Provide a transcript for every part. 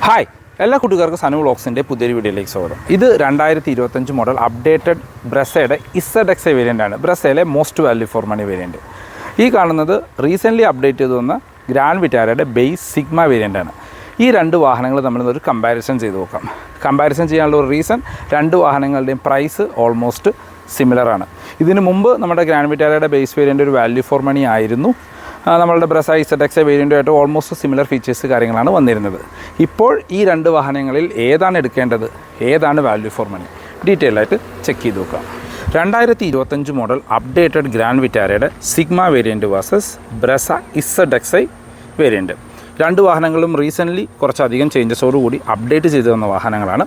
Hi എല്ലാ കൂട്ടുകാർക്കും സനു വ്ളോഗ്സിൻ്റെ പുതിയൊരു വീഡിയോയിലേക്ക് സ്വാഗതം. ഇത് 2025 മോഡൽ അപ്ഡേറ്റഡ് ബ്രസയുടെ ZXi വേരിയൻ്റാണ്. ബ്രസയിലെ most value for money variant. ഈ കാണുന്നത് റീസെൻ്റ്ലി അപ്ഡേറ്റ് ചെയ്ത് വന്ന ഗ്രാൻഡ് വിറ്റാരയുടെ ബേസ് സിഗ്മ വേരിയൻ്റാണ്. ഈ രണ്ട് വാഹനങ്ങൾ നമ്മളൊരു കമ്പാരിസൺ ചെയ്ത് നോക്കാം. കമ്പാരിസൺ ചെയ്യാനുള്ള ഒരു റീസൺ, രണ്ട് വാഹനങ്ങളുടെയും പ്രൈസ് ഓൾമോസ്റ്റ് സിമിലറാണ്. ഇതിനു മുമ്പ് നമ്മുടെ ഗ്രാൻഡ് വിറ്റാരയുടെ ബേസ് വേരിയൻ്റ് ഒരു വാല്യൂ ഫോർ മണി ആയിരുന്നു. നമ്മളുടെ ബ്രസ ZXi വേരിയൻ്റുമായിട്ട് ഓൾമോസ്റ്റ് സിമിലർ ഫീച്ചേഴ്സ് കാര്യങ്ങളാണ് വന്നിരുന്നത്. ഇപ്പോൾ ഈ രണ്ട് വാഹനങ്ങളിൽ ഏതാണ് എടുക്കേണ്ടത്, ഏതാണ് വാല്യൂ ഫോർ മണി, ഡീറ്റെയിൽ ആയിട്ട് ചെക്ക് ചെയ്ത് നോക്കാം. 2025 മോഡൽ അപ്ഡേറ്റഡ് ഗ്രാൻഡ് വിറ്റാരയുടെ Sigma variant versus Brezza ZXi variant. രണ്ട് വാഹനങ്ങളും റീസെൻ്റ്ലി കുറച്ചധികം ചേഞ്ചസോടുകൂടി അപ്ഡേറ്റ് ചെയ്തു തന്ന വാഹനങ്ങളാണ്.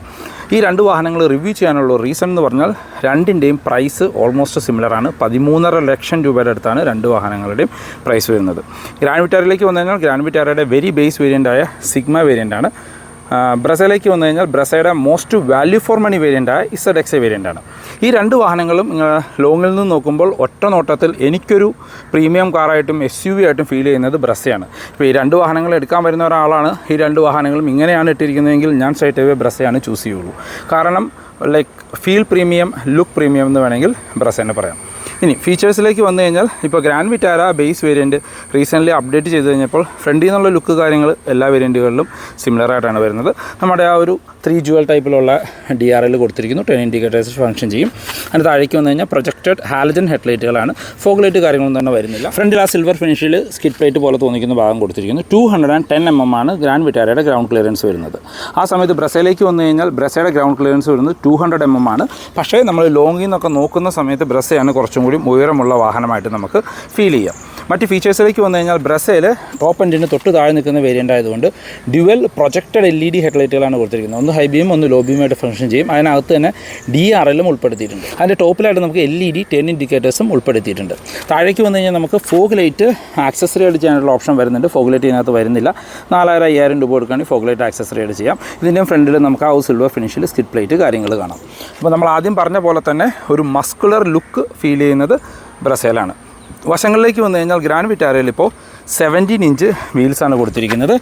ഈ രണ്ട് വാഹനങ്ങൾ റിവ്യൂ ചെയ്യാനുള്ള റീസൺ എന്ന് പറഞ്ഞാൽ രണ്ടിൻ്റെയും പ്രൈസ് ഓൾമോസ്റ്റ് സിമിലറാണ്. 13.5 ലക്ഷം രൂപയുടെ അടുത്താണ് രണ്ട് വാഹനങ്ങളുടെയും പ്രൈസ് വരുന്നത്. ഗ്രാൻഡ് വിറ്റാരയിലേക്ക് വന്നു കഴിഞ്ഞാൽ ഗ്രാൻഡ് വിറ്റാരയുടെ വെരി ബേസ് വേരിയൻ്റായ സിഗ്മ വേരിയൻ്റാണ്. ബ്രസയിലേക്ക് വന്നു കഴിഞ്ഞാൽ ബ്രസയുടെ മോസ്റ്റ് വാല്യൂ ഫോർ മണി വേരിയൻ്റായ ZXi വേരിയൻ്റാണ്. ഈ രണ്ട് വാഹനങ്ങളും ലോങ്ങിൽ നിന്ന് നോക്കുമ്പോൾ ഒറ്റ നോട്ടത്തിൽ എനിക്കൊരു പ്രീമിയം കാറായിട്ടും SUV ആയിട്ടും ഫീൽ ചെയ്യുന്നത് ബ്രസയാണ്. ഇപ്പോൾ ഈ രണ്ട് വാഹനങ്ങൾ എടുക്കാൻ വരുന്ന ഒരാളാണ് ഈ രണ്ട് വാഹനങ്ങളും ഇങ്ങനെയാണ് ഇട്ടിരിക്കുന്നതെങ്കിൽ ഞാൻ സ്ട്രൈറ്റ് അവേ ബ്രസയാണ് ചൂസ് ചെയ്യുള്ളൂ. കാരണം like feel premium, look premium എന്ന് വേണമെങ്കിൽ ബ്രസേനെ പറയാം. ഇനി ഫീച്ചേഴ്സിലേക്ക് വന്നു കഴിഞ്ഞാൽ ഇപ്പോൾ grand Vitara base variant recently update ചെയ്ത് കഴിഞ്ഞപ്പോൾ ഫ്രണ്ടിൽ നിന്നുള്ള ലുക്ക് കാര്യങ്ങൾ എല്ലാ വേരിയൻറ്റുകളിലും സിമിലറായിട്ടാണ് വരുന്നത്. നമ്മുടെ ആ ഒരു 3 ജുവൽ ടൈപ്പിലുള്ള DRL കൊടുത്തിരിക്കുന്നു. 10 ഇൻഡിക്കേറ്റേഴ്സ് ഫംഗ്ഷൻ ചെയ്യും. അതിന് താഴേക്ക് വന്നു കഴിഞ്ഞാൽ പ്രൊജക്റ്റഡ് ഹാലജൻ ഹെഡ്ലൈറ്റുകളാണ്. ഫോഗ് ലൈറ്റ് കാര്യങ്ങളൊന്നും തന്നെ വരുന്നില്ല. ഫ്രണ്ടിൽ ആ സിൽവർ ഫിനിഷിൽ സ്കിഡ് പ്ലേറ്റ് പോലെ തോന്നിക്കുന്ന ഭാഗം കൊടുത്തിരിക്കുന്നു. 210 mm ആണ് ഗ്രാൻഡ് വിറ്റാരയുടെ ഗ്രൗണ്ട് ക്ലിയറൻസ് വരുന്നത്. ആ സമയത്ത് ബ്രസയിലേക്ക് വന്നു കഴിഞ്ഞാൽ ബ്രസയുടെ ഗ്രൗണ്ട് ക്ലിയറൻസ് വരുന്നത് 200 mm ആണ്. പക്ഷേ നമ്മൾ ലോങ്ങിൽ നിന്നൊക്കെ നോക്കുന്ന സമയത്ത് ബ്രസയാണ് കുറച്ചും കൂടി ഉയരമുള്ള വാഹനമായിട്ട് നമുക്ക് ഫീൽ ചെയ്യാം. മറ്റ് ഫീച്ചേഴ്സിലേക്ക് വന്നു കഴിഞ്ഞാൽ ബ്രസയിൽ ടോപ്പ് എൻഡിന് തൊട്ട് താഴെ നിൽക്കുന്ന വേരിയൻ്റ് ആയതുകൊണ്ട് ഡ്യുവൽ പ്രൊജക്റ്റഡ് LED ഹെഡ്ലൈറ്റുകളാണ് കൊടുത്തിരിക്കുന്നത്. ഒന്ന് ഹൈ ബീം, ഒന്ന് ലോ ബീമായിട്ട് ഫംഗ്ഷൻ ചെയ്യും. അതിനകത്ത് തന്നെ DRL ഉൾപ്പെടുത്തിയിട്ടുണ്ട്. അതിൻ്റെ ടോപ്പിലായിട്ട് നമുക്ക് LED 10 ഇൻഡിക്കേറ്റേഴ്സും ഉൾപ്പെടുത്തിയിട്ടുണ്ട്. താഴേക്ക് വന്നു കഴിഞ്ഞാൽ നമുക്ക് ഫോഗ് ലൈറ്റ് ആക്സസറി ആയിട്ട് ചെയ്യാനുള്ള ഓപ്ഷൻ വരുന്നുണ്ട്. ഫോഗ് ലൈറ്റ് ഇതിനകത്ത് വരുന്നില്ല. 4,000-5,000 രൂപ കൊടുക്കുകയാണെങ്കിൽ ഫോഗ് ലൈറ്റ് ആക്സസറി ആയിട്ട് ചെയ്യാം. ഇതിൻ്റെ ഫ്രണ്ടിൽ നമുക്ക് ആ സിൽവർ ഫിനിഷിൽ സ്കിഡ് പ്ലേറ്റ് കാര്യങ്ങൾ കാണാം. അപ്പോൾ നമ്മൾ ആദ്യം പറഞ്ഞ പോലെ തന്നെ ഒരു മസ്കുലർ ലുക്ക് ഫീൽ ചെയ്യുന്നത് ബ്രസയിലാണ്. വശങ്ങളിലേക്ക് വന്നു കഴിഞ്ഞാൽ ഗ്രാൻഡ് വിറ്റാരയിൽ ഇപ്പോൾ 17 ഇഞ്ച് വീൽസാണ് കൊടുത്തിരിക്കുന്നത്.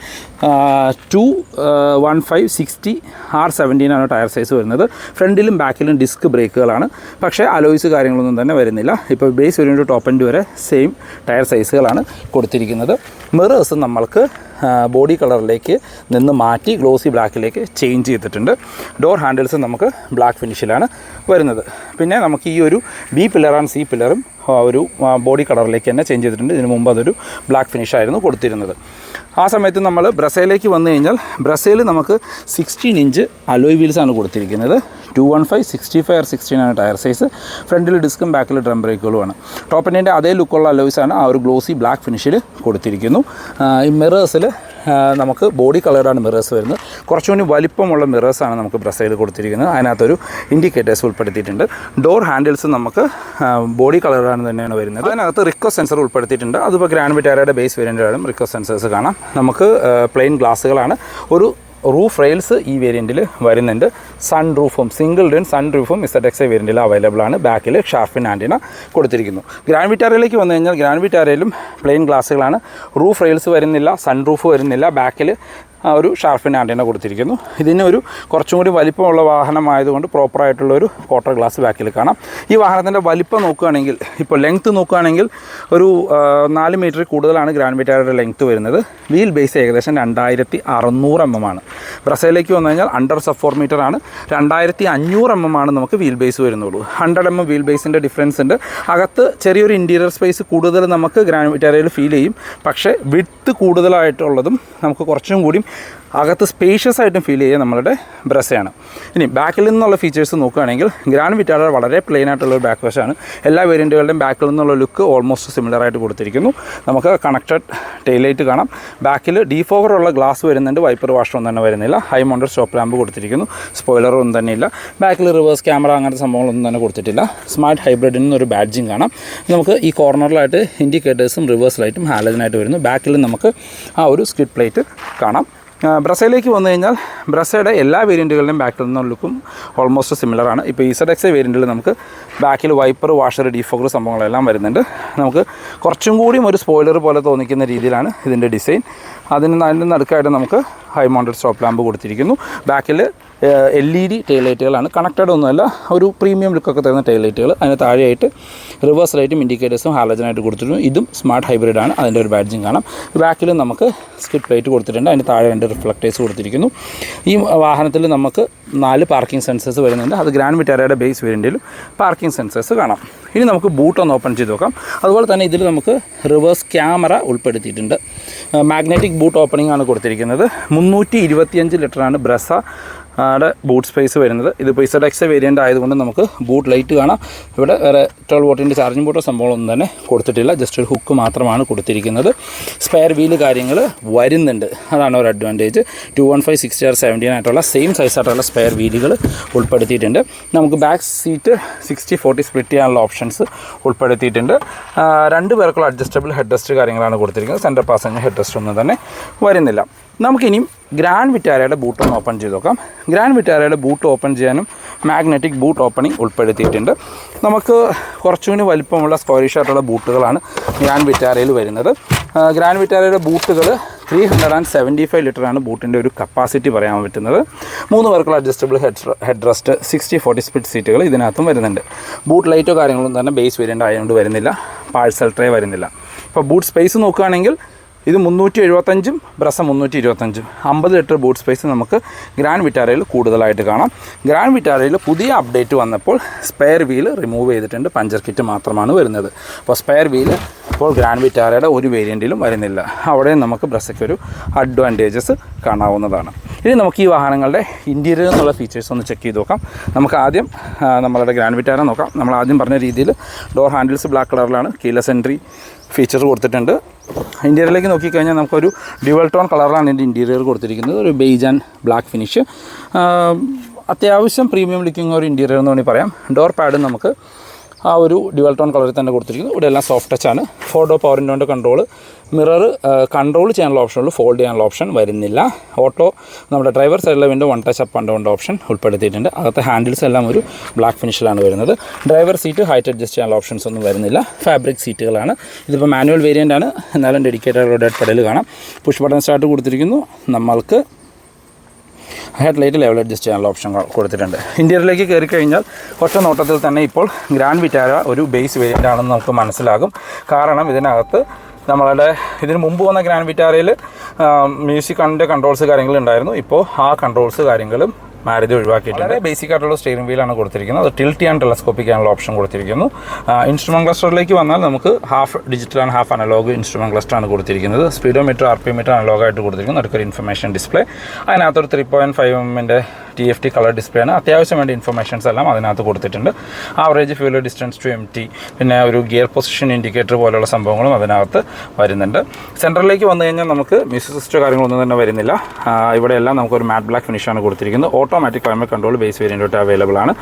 215/60 R17 ആണ് ടയർ സൈസ് വരുന്നത്. ഫ്രണ്ടിലും ബാക്കിലും ഡിസ്ക് ബ്രേക്കുകളാണ്. പക്ഷേ അലോയ്സ് കാര്യങ്ങളൊന്നും തന്നെ വരുന്നില്ല. ഇപ്പോൾ ബേസ് വേരിയൻ്റ് ടോപ്പ് എൻഡ് വരെ സെയിം ടയർ സൈസുകളാണ് കൊടുത്തിരിക്കുന്നത്. മിറേഴ്സ് നമ്മൾക്ക് ബോഡി കളറിലേക്ക് നിന്ന് മാറ്റി ഗ്ലോസി ബ്ലാക്കിലേക്ക് ചേഞ്ച് ചെയ്തിട്ടുണ്ട്. ഡോർ ഹാൻഡിൽസ് നമുക്ക് ബ്ലാക്ക് ഫിനിഷിലാണ് വരുന്നത്. പിന്നെ നമുക്ക് ഈ ഒരു B പില്ലർ ആൻഡ് C പില്ലറും ഒരു ബോഡി കളറിലേക്ക് തന്നെ ചേഞ്ച് ചെയ്തിട്ടുണ്ട്. ഇതിനു മുമ്പ് അതൊരു ബ്ലാക്ക് ഫിനിഷായിരുന്നു കൊടുത്തിരുന്നത്. ആ സമയത്ത് നമ്മൾ ബ്രസയിലേക്ക് വന്നു കഴിഞ്ഞാൽ ബ്രസയിൽ നമുക്ക് 16 ഇഞ്ച് അലോയ് വീൽസാണ് കൊടുത്തിരിക്കുന്നത്. 215/65 ആണ് ടയർ സൈസ്. ഫ്രണ്ടിൽ ഡിസ്കും ബാക്കിൽ ഡ്രം ബ്രേക്കുകളുമാണ്. ടോപ്പ് എൻഡിൻ്റെ അതേ ലുക്കുള്ള അലോയ്സാണ് ആ ഒരു ഗ്ലോസി ബ്ലാക്ക് ഫിനിഷിൽ കൊടുത്തിരിക്കുന്നു. ഈ മിറേഴ്സിൽ നമുക്ക് ബോഡി കളറാണ് മിറേഴ്സ് വരുന്നത്. കുറച്ചുകൂടി വലിപ്പമുള്ള മിറേഴ്സാണ് നമുക്ക് ബ്രസയിൽ കൊടുത്തിരിക്കുന്നത്. അതിനകത്തൊരു ഇൻഡിക്കേറ്റേഴ്സ് ഉൾപ്പെടുത്തിയിട്ടുണ്ട്. ഡോർ ഹാൻഡിൽസ് നമുക്ക് ബോഡി കളറാണ് തന്നെയാണ് വരുന്നത്. അതിനകത്ത് റിക്കോ സെൻസർ ഉൾപ്പെടുത്തിയിട്ടുണ്ട്. അതിപ്പോൾ ഗ്രാൻഡ് വിറ്റാരയുടെ ബേസ് വേരിയൻ്റാണ് റിക്കോ സെൻസേഴ്സ് കാണാം. നമുക്ക് പ്ലെയിൻ ഗ്ലാസ്സുകളാണ്. ഒരു റൂഫ് റെയിൽസ് ഈ വേരിയൻറ്റിൽ വരുന്നുണ്ട്. സൺ റൂഫും സിംഗിൾ റിൻ സൺ റൂഫും ZXi വേരിയൻറ്റിൽ അവൈലബിൾ ആണ്. ബാക്കിൽ ഷാർഫിൻ ആൻറ്റിന കൊടുത്തിരിക്കുന്നു. ഗ്രാൻഡ് വിറ്റാരയിലേക്ക് വന്നു കഴിഞ്ഞാൽ ഗ്രാൻഡ് വിറ്റാരയിലും പ്ലെയിൻ ഗ്ലാസ്സുകളാണ്. റൂഫ് റെയിൽസ് വരുന്നില്ല, സൺ റൂഫ് വരുന്നില്ല. ബാക്കിൽ ഒരു ഷാർഫിൻ ആൻറ്റിന കൊടുത്തിരിക്കുന്നു. ഇതിന് ഒരു കുറച്ചും കൂടി വലിപ്പമുള്ള വാഹനമായതുകൊണ്ട് പ്രോപ്പറായിട്ടുള്ളൊരു ക്വാർട്ടർ ഗ്ലാസ് ബാക്കിൽ കാണാം. ഈ വാഹനത്തിൻ്റെ വലിപ്പം നോക്കുകയാണെങ്കിൽ, ഇപ്പോൾ ലെങ്ത്ത് നോക്കുകയാണെങ്കിൽ ഒരു 4 മീറ്റർ കൂടുതലാണ് ഗ്രാൻഡ് വിറ്റാരയുടെ ലെങ്ത്ത് വരുന്നത്. വീൽ ബേസ് ഏകദേശം 2600 mm ആണ്. ബ്രസയിലേക്ക് വന്നു കഴിഞ്ഞാൽ അണ്ടർ സബ് 4 മീറ്റർ ആണ്. 2500 mm ആണ് നമുക്ക് വീൽ ബേസ് വരുന്നുള്ളൂ. 100 mm വീൽ ബേസിൻ്റെ ഡിഫറൻസ് ഉണ്ട്. അകത്ത് ചെറിയൊരു ഇൻറ്റീരിയർ സ്പേസ് കൂടുതൽ നമുക്ക് ഗ്രാൻഡ് വിറ്റാരയിൽ ഫീൽ ചെയ്യും. പക്ഷേ വിഡ്ത്ത് കൂടുതലായിട്ടുള്ളതും നമുക്ക് കുറച്ചും കൂടി അകത്ത് സ്പേഷ്യസ് ആയിട്ടും ഫീൽ ചെയ്യുക നമ്മളുടെ ബ്രസയാണ്. ഇനി ബാക്കിൽ നിന്നുള്ള ഫീച്ചേഴ്സ് നോക്കുകയാണെങ്കിൽ ഗ്രാൻഡ് വിറ്റാര വളരെ പ്ലെയിൻ ആയിട്ടുള്ളൊരു ബാക്ക് വശമാണ്. എല്ലാ വേരിയൻറ്റുകളുടെയും ബാക്കിൽ നിന്നുള്ള ലുക്ക് ഓൾമോസ്റ്റ് സിമിലറായിട്ട് കൊടുത്തിരിക്കുന്നു. നമുക്ക് കണക്റ്റഡ് ടെയിൽ ലൈറ്റ് കാണാം. ബാക്കിൽ ഡീഫോഗറുള്ള ഗ്ലാസ് വരുന്നുണ്ട്. വൈപ്പർ വാഷൊന്നും തന്നെ വരുന്നില്ല. ഹൈ മൗണ്ടഡ് സ്റ്റോപ്പ് ലാമ്പ് കൊടുത്തിരിക്കുന്നു. സ്പോയിലറൊന്നും തന്നെ ഇല്ല. ബാക്കിൽ റിവേഴ്സ് ക്യാമറ അങ്ങനത്തെ സംഭവങ്ങളൊന്നും തന്നെ കൊടുത്തിട്ടില്ല. സ്മാർട്ട് ഹൈബ്രിഡിൽ നിന്നൊരു ബാഡ്ജിങ് കാണാം. നമുക്ക് ഈ കോർണറിലായിട്ട് ഇൻഡിക്കേറ്റേഴ്സും റിവേഴ്സ് ലൈറ്റും ഹാലജനായിട്ട് വരുന്നു. ബാക്കിൽ നമുക്ക് ആ ഒരു സ്കിഡ് പ്ലേറ്റ് കാണാം. ബ്രസയിലേക്ക് വന്നു കഴിഞ്ഞാൽ ബ്രസയുടെ എല്ലാ വേരിയൻറ്റുകളുടെയും ബാക്കിൽ നിന്നും ലുക്കും ഓൾമോസ്റ്റ് സിമിലറാണ്. ഇപ്പോൾ ഇസഡെക്സ് വേരിയൻറ്റിൽ നമുക്ക് ബാക്കിൽ വൈപ്പർ, വാഷർ, ഡീഫോഗർ സംഭവങ്ങളെല്ലാം വരുന്നുണ്ട്. നമുക്ക് കുറച്ചും കൂടിയും ഒരു സ്പോയിലർ പോലെ തോന്നിക്കുന്ന രീതിയിലാണ് ഇതിൻ്റെ ഡിസൈൻ. അതിന് നടുക്കായിട്ട് നമുക്ക് ഹൈ മൗണ്ടഡ് സ്റ്റോപ്പ് ലാമ്പ് കൊടുത്തിരിക്കുന്നു. ബാക്കിൽ LED ടെയിൽ ലൈറ്റുകളാണ്, കണക്റ്റഡ് ഒന്നുമല്ല, ഒരു പ്രീമിയം ലുക്കൊക്കെ തരുന്ന ടെയിൽ ലൈറ്റുകൾ. അതിന് താഴെയായിട്ട് റിവേഴ്സ് ലൈറ്റും ഇൻഡിക്കേറ്റേഴ്സും ഹാലജനായിട്ട് കൊടുത്തിട്ടുണ്ട്. ഇതും സ്മാർട്ട് ഹൈബ്രിഡാണ്, അതിൻ്റെ ഒരു ബാഡ്ജിങ് കാണാം. ബാക്കിലും നമുക്ക് സ്കിഡ് പ്ലേറ്റ് കൊടുത്തിട്ടുണ്ട്, അതിന് താഴെ 2 റിഫ്ലക്റ്റേഴ്സ് കൊടുത്തിരിക്കുന്നു. ഈ വാഹനത്തിൽ നമുക്ക് 4 പാർക്കിംഗ് സെൻസേഴ്സ് വരുന്നുണ്ട്. അത് ഗ്രാൻഡ് വിറ്റാരയുടെ ബേസ് വേരിയൻറ്റിലും പാർക്കിംഗ് സെൻസേഴ്സ് കാണാം. ഇനി നമുക്ക് ബൂട്ട് ഒന്ന് ഓപ്പൺ ചെയ്ത് നോക്കാം. അതുപോലെ തന്നെ ഇതിൽ നമുക്ക് റിവേഴ്സ് ക്യാമറ ഉൾപ്പെടുത്തിയിട്ടുണ്ട്. മാഗ്നറ്റിക് ബൂട്ട് ഓപ്പണിംഗ് ആണ് കൊടുത്തിരിക്കുന്നത്. 325 ലിറ്ററാണ് ബ്രസ ബൂട്ട് സ്പേസ് വരുന്നത്. ഇതിപ്പോൾ ഇസഡെക്സ് വേരിയൻ്റ് ആയതുകൊണ്ട് നമുക്ക് ബൂട്ട് ലൈറ്റ് കാണാം. ഇവിടെ വേറെ 12 വോട്ടിൻ്റെ ചാർജിംഗ് ബോട്ടോ സംഭവമൊന്നും തന്നെ കൊടുത്തിട്ടില്ല, ജസ്റ്റ് ഒരു ഹുക്ക് മാത്രമാണ് കൊടുത്തിരിക്കുന്നത്. സ്പെയർ വീല് കാര്യങ്ങൾ വരുന്നുണ്ട്, അതാണ് ഒരു അഡ്വാൻറ്റേജ്. 215 60R17 ആയിട്ടുള്ള സെയിം സൈസായിട്ടുള്ള സ്പെയർ വീലുകൾ ഉൾപ്പെടുത്തിയിട്ടുണ്ട്. നമുക്ക് ബാക്ക് സീറ്റ് 60-40 സ്പ്ലിറ്റ് ചെയ്യാനുള്ള ഓപ്ഷൻസ് ഉൾപ്പെടുത്തിയിട്ടുണ്ട്. 2 പേർക്കുള്ള അഡ്ജസ്റ്റബിൾ ഹെഡ് റെസ്റ്റ് കാര്യങ്ങളാണ് കൊടുത്തിരിക്കുന്നത്. സെൻറ്റർ പാസഞ്ചർ ഹെഡ് റെസ്റ്റ് ഒന്നും തന്നെ വരുന്നില്ല. നമുക്കിനിയും ഗ്രാൻഡ് വിറ്റാരയുടെ ബൂട്ട് ഒന്ന് ഓപ്പൺ ചെയ്ത് നോക്കാം. ഗ്രാൻഡ് വിറ്റാരയുടെ ബൂട്ട് ഓപ്പൺ ചെയ്യാനും മാഗ്നറ്റിക് ബൂട്ട് ഓപ്പണിംഗ് ഉൾപ്പെടുത്തിയിട്ടുണ്ട്. നമുക്ക് കുറച്ചുകൂടി വലിപ്പമുള്ള സ്ക്വയറിഷ് ആയിട്ടുള്ള ബൂട്ടുകളാണ് ഗ്രാൻഡ് വിറ്റാരയിൽ വരുന്നത്. ഗ്രാൻഡ് വിറ്റാരയുടെ ബൂട്ടുകൾ 375 ലിറ്ററാണ് ബൂട്ടിൻ്റെ ഒരു കപ്പാസിറ്റി പറയാൻ പറ്റുന്നത്. 3 പേർക്കുള്ള അഡ്ജസ്റ്റബിൾ ഹെഡ് റെസ്റ്റ് 60-40 സ്പ്ലിറ്റ് സീറ്റുകൾ ഇതിനകത്തും വരുന്നുണ്ട്. ബൂട്ട് ലൈറ്റോ കാര്യങ്ങളൊന്നും തന്നെ ബേസ് വേരിയൻ്റ് ആയതുകൊണ്ട് വരുന്നില്ല. പാഴ്സൽ ട്രേ വരുന്നില്ല. ഇപ്പോൾ ബൂട്ട് സ്പേസ് നോക്കുകയാണെങ്കിൽ ഇത് 375 ബ്രസ 325 50 ലിറ്റർ ബൂട്ട് സ്പേസ് നമുക്ക് ഗ്രാൻഡ് വിറ്റാരയിൽ കൂടുതലായിട്ട് കാണാം. ഗ്രാൻഡ് വിറ്റാരയിൽ പുതിയ അപ്ഡേറ്റ് വന്നപ്പോൾ സ്പെയർ വീല് റിമൂവ് ചെയ്തിട്ടുണ്ട്, പഞ്ചർ കിറ്റ് മാത്രമാണ് വരുന്നത്. അപ്പോൾ സ്പെയർ വീല് ഇപ്പോൾ ഗ്രാൻഡ് വിറ്റാരയുടെ ഒരു വേരിയൻറ്റിലും വരുന്നില്ല. അവിടെ നമുക്ക് ബ്രസയ്ക്കൊരു അഡ്വാൻറ്റേജസ് കാണാവുന്നതാണ്. ഇനി നമുക്ക് ഈ വാഹനങ്ങളുടെ ഇൻറ്റീരിയർ എന്നുള്ള ഫീച്ചേഴ്സ് ഒന്ന് ചെക്ക് ചെയ്ത് നോക്കാം. നമുക്ക് ആദ്യം നമ്മളുടെ ഗ്രാൻഡ് വിറ്റാര നോക്കാം. നമ്മൾ ആദ്യം പറഞ്ഞ രീതിയിൽ ഡോർ ഹാൻഡിൽസ് ബ്ലാക്ക് കളറിലാണ്, കീലെസ് എൻട്രി ഫീച്ചർ കൊടുത്തിട്ടുണ്ട്. ഇൻറ്റീരിയറിലേക്ക് നോക്കിക്കഴിഞ്ഞാൽ നമുക്കൊരു ഡ്യുവൽ ടോൺ കളറിലാണ് ഇതിൻ്റെ ഇൻറ്റീരിയർ കൊടുത്തിരിക്കുന്നത്. ഒരു ബേജ് ആൻഡ് ബ്ലാക്ക് ഫിനിഷ്, അത്യാവശ്യം പ്രീമിയം ലുക്കിംഗ് ഒരു ഇൻറ്റീരിയർ എന്ന് വേണമെങ്കിൽ പറയാം. ഡോർ പാഡ് നമുക്ക് ആ ഒരു ഡ്യുവൽ ടോൺ കളറിൽ തന്നെ കൊടുത്തിരിക്കുന്നു. ഇവിടെ എല്ലാം സോഫ്റ്റ് ടച്ചാണ്. 4 ഡോർ പവർ വിൻഡോൻ്റെ കൺട്രോൾ, മിറർ കൺട്രോൾ ചെയ്യാനുള്ള ഓപ്ഷനുള്ളൂ, ഫോൾഡ് ചെയ്യാനുള്ള ഓപ്ഷൻ വരുന്നില്ല. ഓട്ടോ നമ്മുടെ ഡ്രൈവർ സൈഡിലെ window 1 touch up and down option ഉൾപ്പെടുത്തിയിട്ടുണ്ട്. അകത്തെ ഹാൻഡിൽസ് എല്ലാം ഒരു ബ്ലാക്ക് ഫിനിഷിലാണ് വരുന്നത്. ഡ്രൈവർ സീറ്റ് ഹൈറ്റ് അഡ്ജസ്റ്റ് ചെയ്യാനുള്ള ഓപ്ഷൻസ് ഒന്നും വരുന്നില്ല. ഫാബ്രിക് സീറ്റുകളാണ്. ഇതിപ്പോൾ മാനുവൽ വേരിയൻ്റ് ആണ്, എന്നാലും ഡെഡിക്കേറ്റഡ് റോഡഡ് പെഡൽ കാണാം. പുഷ് ബട്ടൺ സ്റ്റാർട്ട് കൊടുത്തിരിക്കുന്നു. നമ്മൾക്ക് ഹെഡ് ലൈറ്റ് ലെവൽ അഡ്ജസ്റ്റ് ചെയ്യാനുള്ള ഓപ്ഷൻ കൊടുത്തിട്ടുണ്ട്. ഇൻറ്റീരിയറിലേക്ക് കയറി കഴിഞ്ഞാൽ ഒറ്റ നോട്ടത്തിൽ തന്നെ ഇപ്പോൾ ഗ്രാൻഡ് വിറ്റാര ഒരു ബേസ് വേരിയൻ്റ് ആണെന്ന് നമുക്ക് മനസ്സിലാകും. കാരണം ഇതിനകത്ത് നമ്മളുടെ ഇതിന് മുമ്പ് വന്ന ഗ്രാൻഡ് വിറ്റാരയിൽ മ്യൂസിക് കൺട്രോൾസ് കാര്യങ്ങളുണ്ടായിരുന്നു. ഇപ്പോൾ ആ കൺട്രോൾസ് കാര്യങ്ങളും മാരുതി ഒഴിവാക്കിയിട്ടുണ്ട്. ബേസിക് ആയിട്ടുള്ള സ്റ്റിയറിംഗ് വീലാണ് കൊടുത്തിരിക്കുന്നത്. അത് ടിൽറ്റ് ചെയ്യാൻ ടെലസ്കോപ്പിക് ചെയ്യാനുള്ള ഓപ്ഷൻ കൊടുത്തിരിക്കുന്നു. ഇൻസ്ട്രുമെൻറ്റ് ക്ലസ്റ്ററിലേക്ക് വന്നാൽ നമുക്ക് half digital and half analog instrument ക്ലസ്റ്ററാണ് കൊടുത്തിരിക്കുന്നത്. സ്പീഡോമീറ്റർ, RPM അനലോഗായിട്ട് കൊടുത്തിരിക്കുന്നു. അടുത്തൊരു ഇൻഫർമേഷൻ ഡിസ്പ്ലേ, അതിനകത്തൊരു 3.5mm TFT കളർ ഡിസ്പ്ലേ ആണ്. അത്യാവശ്യം വേണ്ട ഇൻഫർമേഷൻസ് എല്ലാം അതിനകത്ത് കൊടുത്തിട്ടുണ്ട്. Average fuel distance to MT, പിന്നെ ഒരു ഗിയർ പൊസിഷൻ ഇൻഡിക്കേറ്റർ പോലെയുള്ള സംഭവങ്ങളും അതിനകത്ത് വരുന്നുണ്ട്. സെൻറ്ററിലേക്ക് വന്നു കഴിഞ്ഞാൽ നമുക്ക് മ്യൂസിക് സിസ്റ്റം കാര്യങ്ങളൊന്നും തന്നെ വരുന്നില്ല. ഇവിടെയെല്ലാം നമുക്കൊരു മാറ്റ് ബ്ലാക്ക് ഫിനിഷാണ് കൊടുത്തിരിക്കുന്നത്. Automatic climate control base variant available ആണ്.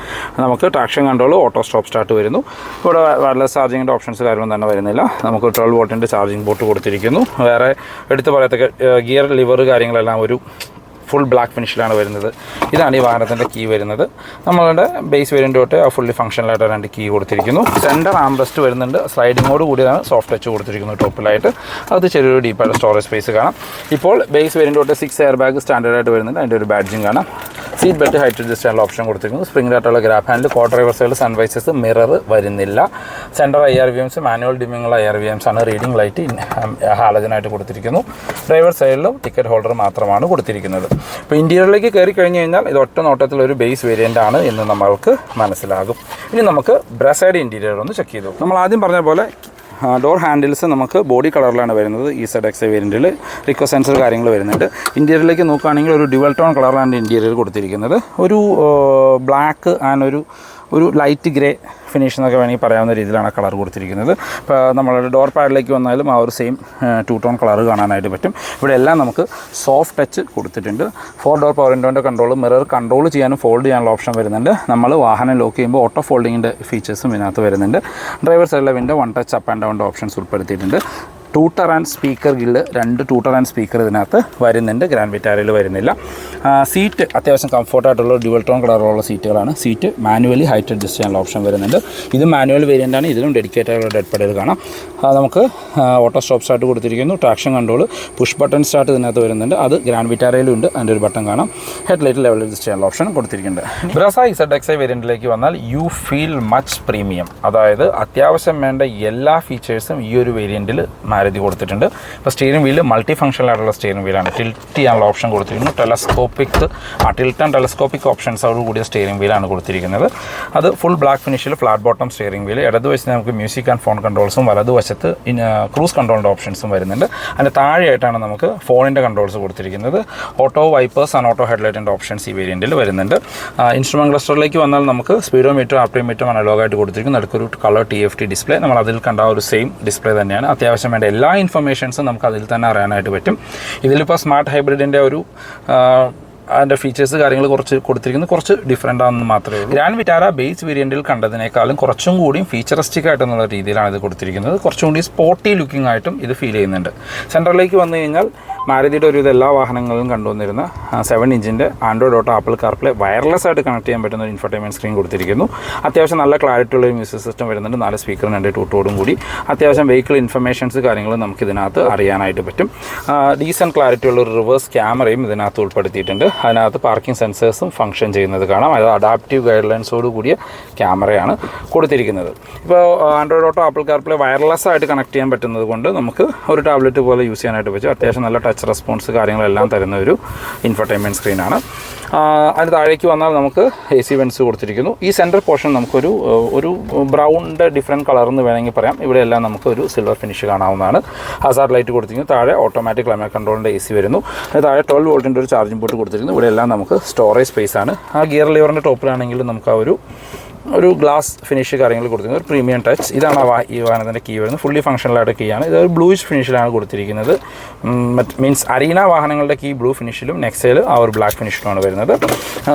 നമുക്ക് traction control, auto stop start വരുന്നു. ഇവിടെ വയർലെസ് ചാർജിങ്ങിൻ്റെ ഓപ്ഷൻസ് കാര്യങ്ങളൊന്നും തന്നെ വരുന്നില്ല. നമുക്ക് 12 വോട്ടിൻ്റെ ചാർജിങ് പോർട്ട് കൊടുത്തിരിക്കുന്നു. വേറെ എടുത്ത് പറയത്തക്ക ഗിയർ ലിവർ കാര്യങ്ങളെല്ലാം ഒരു ഫുൾ ബ്ലാക്ക് ഫിനിഷിലാണ് വരുന്നത്. ഇതാണ് ഈ വാഹനത്തിൻ്റെ കീ വരുന്നത്. നമ്മളുടെ ബേസ് വേരിയൻ്റ് തൊട്ട് ഫുള്ളി ഫംഗ്ഷനിലായിട്ട് 2 കീ കൊടുത്തിരിക്കുന്നു. സെൻറ്റർ ആംബ്രസ്റ്റ് വരുന്നുണ്ട്. സ്ലൈഡിങ്ങോട് കൂടിയാണ് സോഫ്റ്റ് ടച്ച് കൊടുത്തിരിക്കുന്നത് ടോപ്പിലായിട്ട്. അത് ചെറിയൊരു ഡീപ്പായിട്ട് സ്റ്റോറേജ് സ്പേസ് കാണാം. ഇപ്പോൾ ബേസ് വേരിയൻ്റ് തൊട്ട് 6 എയർ ബാഗ് സ്റ്റാൻഡേർഡായിട്ട് വരുന്നുണ്ട്. അതിൻ്റെ ഒരു ബാഡ്ജിങ് കാണാം. സീറ്റ് ബെൽറ്റ് ഹൈറ്റ് അഡ്ജസ്റ്റ് ചെയ്യാനുള്ള ഓപ്ഷൻ കൊടുത്തിരിക്കുന്നു. സ്പ്രിംഗിലായിട്ടുള്ള ഗ്രാബ് ഹാൻഡിൽ, കോ ഡ്രൈവർ സൈഡിൽ സൺവൈസസ്, മിറർ വരുന്നില്ല. സെൻറ്റർ IRVMs, മാനുവൽ ഡിമ്മിങ്ങുള്ള IRVMs ആണ്. റീഡിംഗ് ലൈറ്റ് ഹാലജനായിട്ട് കൊടുത്തിരിക്കുന്നു. ഡ്രൈവർ സൈഡിലും ടിക്കറ്റ് ഹോൾഡർ മാത്രമാണ് കൊടുത്തിരിക്കുന്നത്. ഇപ്പോൾ ഇൻറ്റീരിയറിലേക്ക് കയറി കഴിഞ്ഞ് കഴിഞ്ഞാൽ ഇത് ഒറ്റ നോട്ടത്തിൽ ഒരു ബേസ് വേരിയൻ്റ് ആണ് എന്ന് നമ്മൾക്ക് മനസ്സിലാകും. ഇനി നമുക്ക് ബ്രസയുടെ ഇൻറ്റീരിയർ ഒന്ന് ചെക്ക് ചെയ്തു. നമ്മൾ ആദ്യം പറഞ്ഞ പോലെ ഡോർ ഹാൻഡിൽസ് നമുക്ക് ബോഡി കളറിലാണ് വരുന്നത്. ZX വേരിയൻറ്റിൽ റിക്കോ സെൻസർ കാര്യങ്ങൾ വരുന്നുണ്ട്. ഇൻറ്റീരിയറിലേക്ക് നോക്കുകയാണെങ്കിൽ ഒരു ഡ്യുവൽ ടോൺ കളറിലാണ് ഇൻറ്റീരിയർ കൊടുത്തിരിക്കുന്നത്. ഒരു ബ്ലാക്ക് ആൻഡ് ഒരു ലൈറ്റ് ഗ്രേ ഫിനിഷ് എന്നൊക്കെ വേണമെങ്കിൽ പറയാവുന്ന രീതിയിലാണ് കളർ കൊടുത്തിരിക്കുന്നത്. ഇപ്പോൾ നമ്മളുടെ ഡോർ പാഡിലേക്ക് വന്നാലും ആ ഒരു സെയിം 2 ടോൺ കളർ കാണാനായിട്ട് പറ്റും. ഇവിടെ എല്ലാം നമുക്ക് സോഫ്റ്റ് ടച്ച് കൊടുത്തിട്ടുണ്ട്. 4 ഡോർ പവർ വിൻഡോൻ്റെ കൺട്രോൾ, മിറർ കൺട്രോൾ ചെയ്യാനും ഫോൾഡ് ചെയ്യാനുള്ള ഓപ്ഷൻ വരുന്നുണ്ട്. നമ്മൾ വാഹനം ലോക്ക് ചെയ്യുമ്പോൾ ഓട്ടോ ഫോൾഡിങ്ങിൻ്റെ ഫീച്ചേഴ്സും ഇതിനകത്ത് വരുന്നുണ്ട്. ഡ്രൈവർ സൈഡിലെ window 1 touch up and down options ഉൾപ്പെടുത്തിയിട്ടുണ്ട്. Tweeter and speaker grill, 2 tweeter and speaker ഇതിനകത്ത് വരുന്നുണ്ട്. ഗ്രാൻഡ് വിറ്റാരയിൽ വരുന്നില്ല. സീറ്റ് അത്യാവശ്യം കംഫർട്ടായിട്ടുള്ള ഡ്യുവൽ ടോൺ കളറുള്ള സീറ്റുകളാണ്. സീറ്റ് മാനുവലി ഹൈറ്റ് അഡ്ജസ്റ്റ് ചെയ്യാനുള്ള ഓപ്ഷൻ വരുന്നുണ്ട്. ഇത് മാനുവൽ വേരിയൻ്റാണ്. ഇതിലും ഡെഡിക്കേറ്റഡ് ആയിട്ടുള്ള ഡെഡ് പെഡൽ കാണാം. നമുക്ക് ഓട്ടോ സ്റ്റോപ്പ് സ്റ്റാർട്ട് കൊടുത്തിരിക്കുന്നു. Traction control, push button start ഇതിനകത്ത് വരുന്നുണ്ട്. അത് ഗ്രാൻഡ് വിറ്റാരയിലും ഉണ്ട്. അതിൻ്റെ ഒരു ബട്ടൺ കാണാം. ഹെഡ്ലൈറ്റ് ലെവൽ അഡ്ജസ്റ്റ് ചെയ്യാനുള്ള ഓപ്ഷൻ കൊടുത്തിരിക്കുന്നുണ്ട്. ബ്രസ ZXi വേരിയൻറ്റിലേക്ക് വന്നാൽ യു ഫീൽ മച്ച് പ്രീമിയം, അതായത് അത്യാവശ്യം വേണ്ട എല്ലാ ഫീച്ചേഴ്സും ഈ ഒരു വേരിയൻറ്റിൽ മാരുതി കൊടുത്തിട്ടുണ്ട്. ഇപ്പോൾ സ്റ്റിയറിംഗ് വീല് മൾട്ടി ഫംഗ്ഷണൽ ആയിട്ടുള്ള സ്റ്റിയറിംഗ് വീലാണ്. ടിൽറ്റ് ചെയ്യാനുള്ള ഓപ്ഷൻ കൊടുത്തിരിക്കുന്നു. ടിൽറ്റ് ആൻഡ് ടെലസ്കോപ്പിക് ഓപ്ഷൻസോട് കൂടിയ സ്റ്റിയറിംഗ് വീലാണ് കൊടുത്തിരിക്കുന്നത്. അത് ഫുൾ ബ്ലാക്ക് ഫിനിഷിൽ ഫ്ലാറ്റ് ബോട്ടം സ്റ്റിയറിംഗ് വീല്. ഇടതുവശത്ത് നമുക്ക് മ്യൂസിക് ആൻഡ് ഫോൺ കൺട്രോൾസും വലതുവശത്ത് ക്രൂസ് കൺട്രോളിൻ്റെ ഓപ്ഷൻസും വരുന്നുണ്ട്. അതിൻ്റെ താഴെയായിട്ടാണ് നമുക്ക് ഫോണിൻ്റെ കൺട്രോൾസ് കൊടുത്തിരിക്കുന്നത്. ഓട്ടോ വൈപ്പേഴ്സ് ആൻഡ് ഓട്ടോ ഹെഡ്ലൈറ്റിൻ്റെ ഓപ്ഷൻസ് ഈ വേരിയൻറ്റിൽ വരുന്നുണ്ട്. ഇൻസ്ട്രുമെൻറ്റ് ക്ലസ്റ്ററിലേക്ക് വന്നാൽ നമുക്ക് സ്പീഡോമീറ്റർ, ആർപിഎംമീറ്റർ അനലോഗായിട്ട് കൊടുത്തിരിക്കുന്നു. നടുക്കൊരു കളർ TFT ഡിസ്പ്ലേ. നമ്മൾ അതിൽ കണ്ട ഒരു സെയിം ഡിസ്പ്ലേ തന്നെയാണ്. അത്യാവശ്യം വേണ്ട എല്ലാ ഇൻഫർമേഷൻസും നമുക്ക് അതിൽ തന്നെ അറിയാനായിട്ട് പറ്റും. ഇതിലിപ്പോൾ സ്മാർട്ട് ഹൈബ്രിഡിൻ്റെ ഒരു അതിൻ്റെ ഫീച്ചേഴ്സ് കാര്യങ്ങൾ കുറച്ച് ഡിഫറൻ്റ് ആണെന്ന് മാത്രമേ ഉള്ളൂ. ഗ്രാൻഡ് വിറ്റാര ബേസ് വേരിയൻറ്റിൽ കണ്ടതിനേക്കാളും കുറച്ചും കൂടിയും ഫീച്ചറിസ്റ്റിക് ആയിട്ടെന്നുള്ള രീതിയിലാണ് ഇത് കൊടുത്തിരിക്കുന്നത്. കുറച്ചും കൂടി സ്പോർട്ടി ലുക്കിംഗ് ആയിട്ടും ഇത് ഫീൽ ചെയ്യുന്നുണ്ട്. സെൻറ്ററിലേക്ക് വന്നു കഴിഞ്ഞാൽ മാരുതിയുടെ ഒരു എല്ലാ വാഹനങ്ങളിലും കണ്ടുവന്നിരുന്ന 7 ഇഞ്ചിൻ്റെ Android auto, apple CarPlay wireless ആയിട്ട് കണക്ട് ചെയ്യാൻ പറ്റുന്ന ഒരു ഇൻഫർടൈൻമെൻറ്റ് സ്ക്രീൻ കൊടുത്തിരിക്കുന്നു. അത്യാവശ്യം നല്ല ക്ലാരിറ്റി ഉള്ള ഒരു മ്യൂസിക് സിസ്റ്റം വരുന്നുണ്ട്. 4 സ്പീക്കറും 2 ട്യൂട്ടോടും കൂടി അത്യാവശ്യം വെഹിക്കിൾ ഇൻഫർമേഷൻസ് കാര്യങ്ങൾ നമുക്ക് ഇതിനകത്ത് അറിയാനായിട്ട് പറ്റും. ഡീസൻറ്റ് ക്ലാരിറ്റി ഉള്ള ഒരു റിവേഴ്സ് ക്യാമറയും ഇതിനകത്ത് ഉൾപ്പെടുത്തിയിട്ടുണ്ട്. അതിനകത്ത് പാർക്കിംഗ് സെൻസേഴ്സും ഫംഗ്ഷൻ ചെയ്യുന്നത് കാണാം. അത് അഡാപ്റ്റീവ് ഗൈഡ് ലൈൻസോട് കൂടിയ ക്യാമറയാണ് കൊടുത്തിരിക്കുന്നത്. ഇപ്പോൾ Android auto, apple CarPlay wireless ആയിട്ട് കണക്ട് ചെയ്യാൻ പറ്റുന്നത് കൊണ്ട് നമുക്ക് ഒരു ടാബ്ലറ്റ് പോലെ യൂസ് ചെയ്യാനായിട്ട് പറ്റും. അത്യാവശ്യം നല്ല ടച്ച് റെസ്പോൺസ് കാര്യങ്ങളെല്ലാം തരുന്ന ഒരു ഇൻഫർടൈൻമെൻറ്റ് സ്ക്രീനാണ്. അതിന് താഴേക്ക് വന്നാൽ നമുക്ക് AC വെൻസ് കൊടുത്തിരിക്കുന്നു. ഈ സെൻറ്റർ പോർഷൻ നമുക്കൊരു ബ്രൗണിൻ്റെ ഡിഫറെൻറ്റ് കളർന്ന് വേണമെങ്കിൽ പറയാം. ഇവിടെയെല്ലാം നമുക്കൊരു സിൽവർ ഫിനിഷ് കാണാവുന്നതാണ്. ഹസാർഡ് ലൈറ്റ് കൊടുത്തിരിക്കുന്നു. താഴെ ഓട്ടോമാറ്റിക് ക്ലൈമറ്റ് കൺട്രോളിൻ്റെ AC വരുന്നു. താഴെ 12 വോൾട്ടിൻ്റെ ഒരു ചാർജിംഗ് പോർട്ട് കൊടുത്തിരിക്കുന്നു. ഇവിടെയെല്ലാം നമുക്ക് സ്റ്റോറേജ് സ്പേസ് ആണ്. ഗിയർ ലിവറിൻ്റെ ടോപ്പിലാണെങ്കിൽ നമുക്ക് ഒരു ഗ്ലാസ് ഫിനിഷ് കാര്യങ്ങൾ കൊടുത്തിരിക്കുന്നത്. ഒരു പ്രീമിയം ടച്ച്. ഇതാണ് ഈ വാഹനത്തിൻ്റെ കീ വരുന്നത്. ഫുള്ളി ഫംഗ്ഷണലായിട്ട് കീ ആണ്. ഇതൊരു ബ്ലൂയിഷ് ഫിനിഷിലാണ് കൊടുത്തിരിക്കുന്നത്. മീൻസ് അരീന വാഹനങ്ങളുടെ കീ ബ്ലൂ ഫിനിഷിലും നെക്സയിൽ ആ ഒരു ബ്ലാക്ക് ഫിനിഷിലുമാണ് വരുന്നത്.